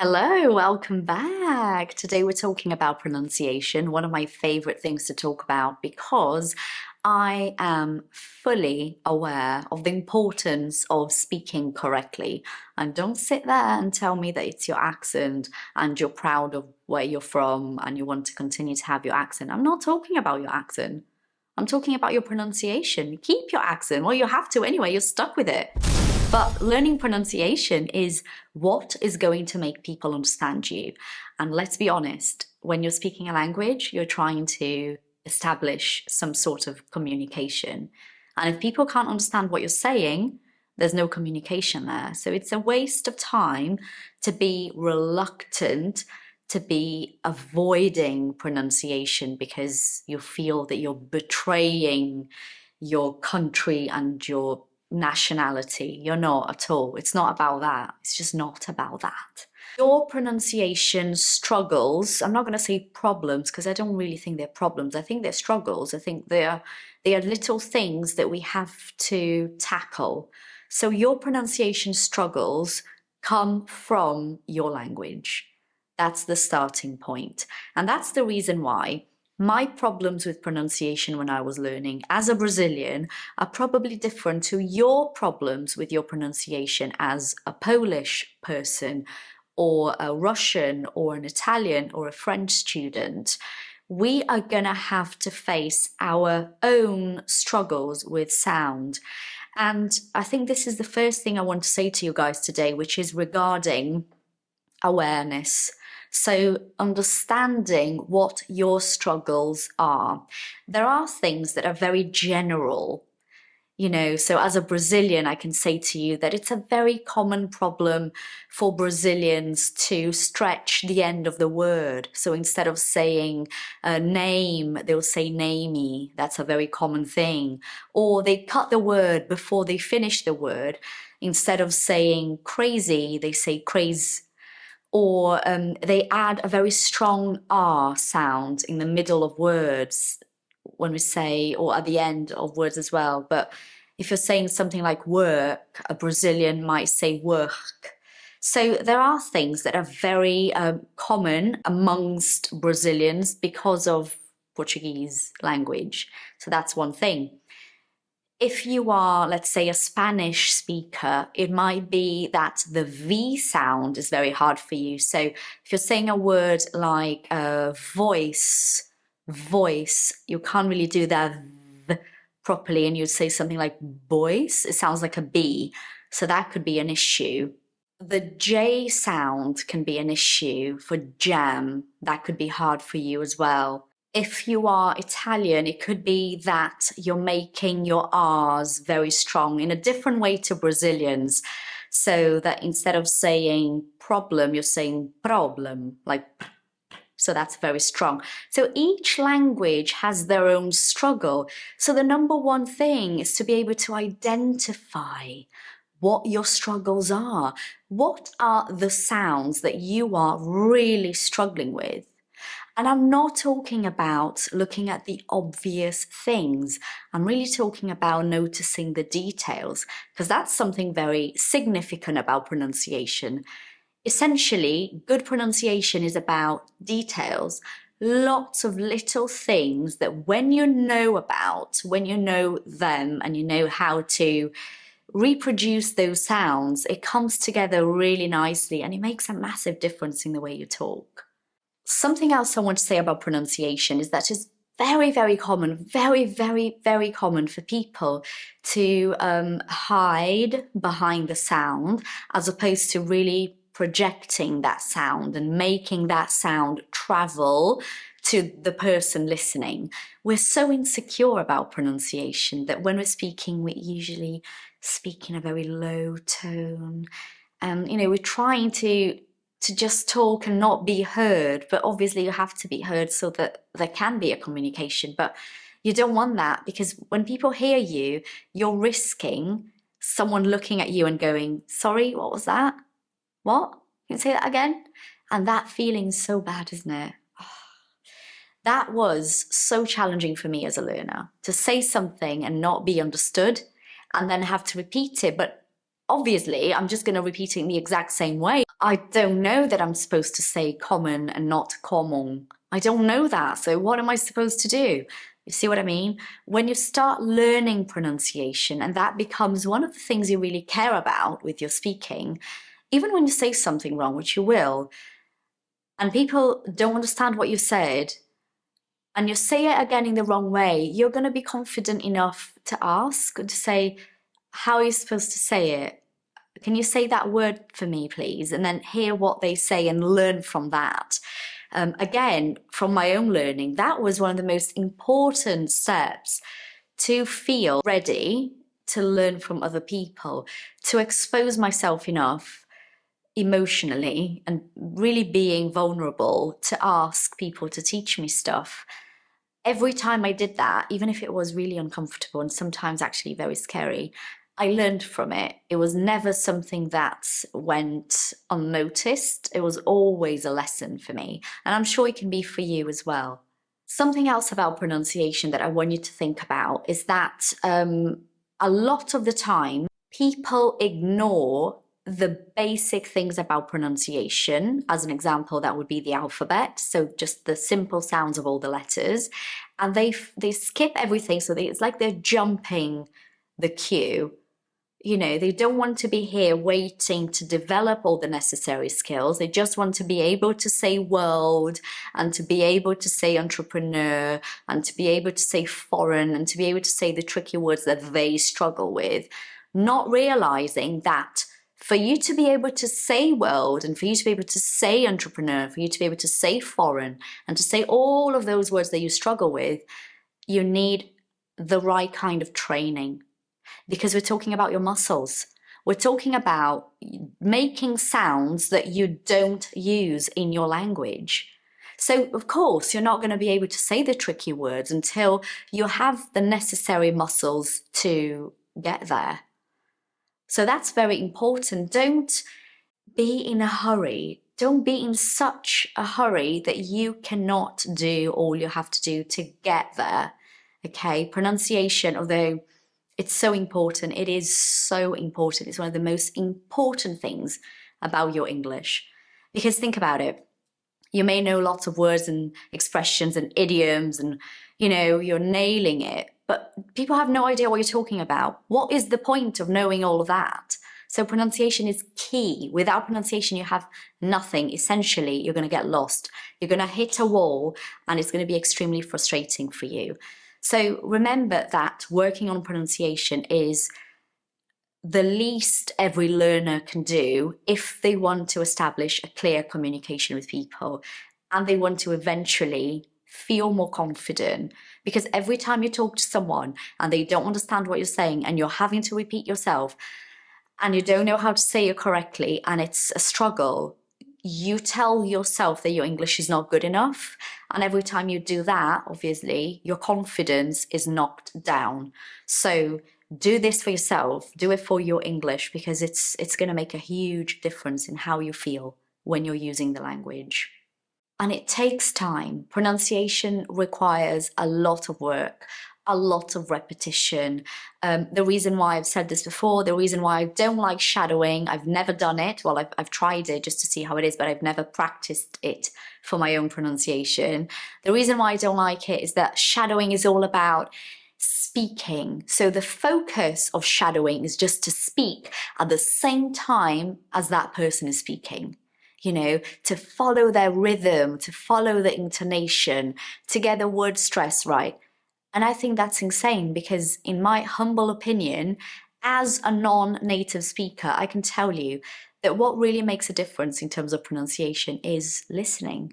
Hello, welcome back. Today we're talking about pronunciation, one of my favorite things to talk about because I am fully aware of the importance of speaking correctly. And don't sit there and tell me that it's your accent and you're proud of where you're from and you want to continue to have your accent. I'm not talking about your accent. I'm talking about your pronunciation. Keep your accent. Well, you have to anyway, you're stuck with it. But learning pronunciation is what is going to make people understand you. And let's be honest, when you're speaking a language, you're trying to establish some sort of communication. And if people can't understand what you're saying, there's no communication there. So it's a waste of time to be reluctant, to be avoiding pronunciation because you feel that you're betraying your country and your nationality. You're not at all. It's not about that. It's just not about that. Your pronunciation struggles, I'm not going to say problems because I don't really think they're problems. I think they're struggles. I think they are little things that we have to tackle. So your pronunciation struggles come from your language. That's the starting point. And that's the reason why my problems with pronunciation when I was learning as a Brazilian are probably different to your problems with your pronunciation as a Polish person or a Russian or an Italian or a French student. We are going to have to face our own struggles with sound. And I think this is the first thing I want to say to you guys today, which is regarding awareness. So understanding what your struggles are. There are things that are very general, so as a Brazilian, I can say to you that it's a very common problem for Brazilians to stretch the end of the word. So instead of saying name, they'll say namey. That's a very common thing. Or they cut the word before they finish the word. Instead of saying crazy, they say craze. Or they add a very strong R sound in the middle of words when we say, or at the end of words as well. But if you're saying something like work, a Brazilian might say work. So there are things that are very common amongst Brazilians because of Portuguese language. So that's one thing. If you are, let's say, a Spanish speaker, it might be that the V sound is very hard for you. So if you're saying a word like voice, you can't really do that V properly, and you'd say something like voice, it sounds like a B. So that could be an issue. The J sound can be an issue for jam. That could be hard for you as well. If you are Italian, it could be that you're making your R's very strong in a different way to Brazilians. So that instead of saying problem, you're saying problem, so that's very strong. So each language has their own struggle. So the number one thing is to be able to identify what your struggles are. What are the sounds that you are really struggling with? And I'm not talking about looking at the obvious things. I'm really talking about noticing the details, because that's something very significant about pronunciation. Essentially, good pronunciation is about details, lots of little things that when you know about, when you know them and you know how to reproduce those sounds, it comes together really nicely and it makes a massive difference in the way you talk. Something else I want to say about pronunciation is that it's very, very common, very, very, very common for people to hide behind the sound as opposed to really projecting that sound and making that sound travel to the person listening. We're so insecure about pronunciation that when we're speaking, we usually speak in a very low tone. And, we're trying to just talk and not be heard, but obviously you have to be heard so that there can be a communication. But you don't want that, because when people hear you, you're risking someone looking at you and going, sorry, what was that? What? Can you say that again? And that feeling's so bad, isn't it? That was so challenging for me as a learner, to say something and not be understood and then have to repeat it. But obviously, I'm just going to repeat it in the exact same way. I don't know that I'm supposed to say common and not common. I don't know that. So what am I supposed to do? You see what I mean? When you start learning pronunciation and that becomes one of the things you really care about with your speaking, even when you say something wrong, which you will, and people don't understand what you said, and you say it again in the wrong way, you're going to be confident enough to ask, to say, how are you supposed to say it? Can you say that word for me, please? And then hear what they say and learn from that. Again, from my own learning, that was one of the most important steps to feel ready to learn from other people, to expose myself enough emotionally and really being vulnerable to ask people to teach me stuff. Every time I did that, even if it was really uncomfortable and sometimes actually very scary, I learned from it. It was never something that went unnoticed. It was always a lesson for me. And I'm sure it can be for you as well. Something else about pronunciation that I want you to think about is that a lot of the time, people ignore the basic things about pronunciation. As an example, that would be the alphabet. So just the simple sounds of all the letters. And they skip everything. So it's like they're jumping the queue. You know, they don't want to be here waiting to develop all the necessary skills. They just want to be able to say world and to be able to say entrepreneur and to be able to say foreign and to be able to say the tricky words that they struggle with, not realizing that for you to be able to say world and for you to be able to say entrepreneur, for you to be able to say foreign and to say all of those words that you struggle with, you need the right kind of training. Because we're talking about your muscles. We're talking about making sounds that you don't use in your language. So, of course, you're not going to be able to say the tricky words until you have the necessary muscles to get there. So that's very important. Don't be in a hurry. Don't be in such a hurry that you cannot do all you have to do to get there. Okay, pronunciation, although it's so important. It is so important. It's one of the most important things about your English. Because think about it. You may know lots of words and expressions and idioms and, you know, you're nailing it, but people have no idea what you're talking about. What is the point of knowing all of that? So pronunciation is key. Without pronunciation, you have nothing. Essentially, you're going to get lost. You're going to hit a wall and it's going to be extremely frustrating for you. So remember that working on pronunciation is the least every learner can do if they want to establish a clear communication with people and they want to eventually feel more confident. Because every time you talk to someone and they don't understand what you're saying and you're having to repeat yourself and you don't know how to say it correctly and it's a struggle, you tell yourself that your English is not good enough. And every time you do that, obviously, your confidence is knocked down. So do this for yourself. Do it for your English because it's going to make a huge difference in how you feel when you're using the language. And it takes time. Pronunciation requires a lot of work, a lot of repetition. The reason why I've said this before, the reason why I don't like shadowing, I've never done it. Well, I've tried it just to see how it is, but I've never practiced it for my own pronunciation. The reason why I don't like it is that shadowing is all about speaking. So the focus of shadowing is just to speak at the same time as that person is speaking. You know, to follow their rhythm, to follow the intonation, to get the word stress right. And I think that's insane because in my humble opinion, as a non-native speaker, I can tell you that what really makes a difference in terms of pronunciation is listening.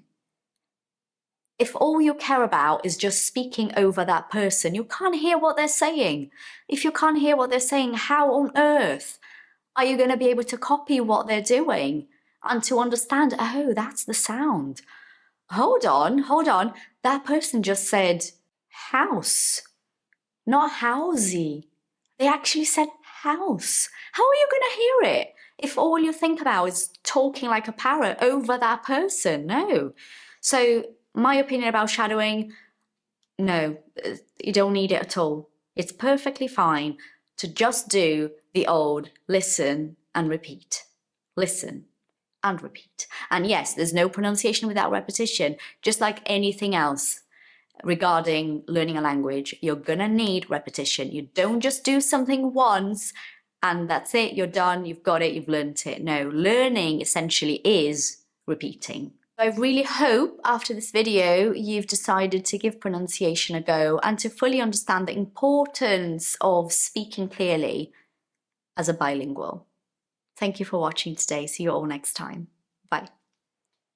If all you care about is just speaking over that person, you can't hear what they're saying. If you can't hear what they're saying, how on earth are you going to be able to copy what they're doing and to understand, oh, that's the sound. Hold on. That person just said house, not housey. They actually said house. How are you going to hear it if all you think about is talking like a parrot over that person? No. So my opinion about shadowing, no, you don't need it at all. It's perfectly fine. to just do the old listen and repeat. Listen and repeat. And yes, there's no pronunciation without repetition, just like anything else regarding learning a language. You're gonna need repetition. You don't just do something once and that's it, you're done, you've got it, you've learnt it. No, learning essentially is repeating. I really hope after this video you've decided to give pronunciation a go and to fully understand the importance of speaking clearly as a bilingual. Thank you for watching today. See you all next time. Bye.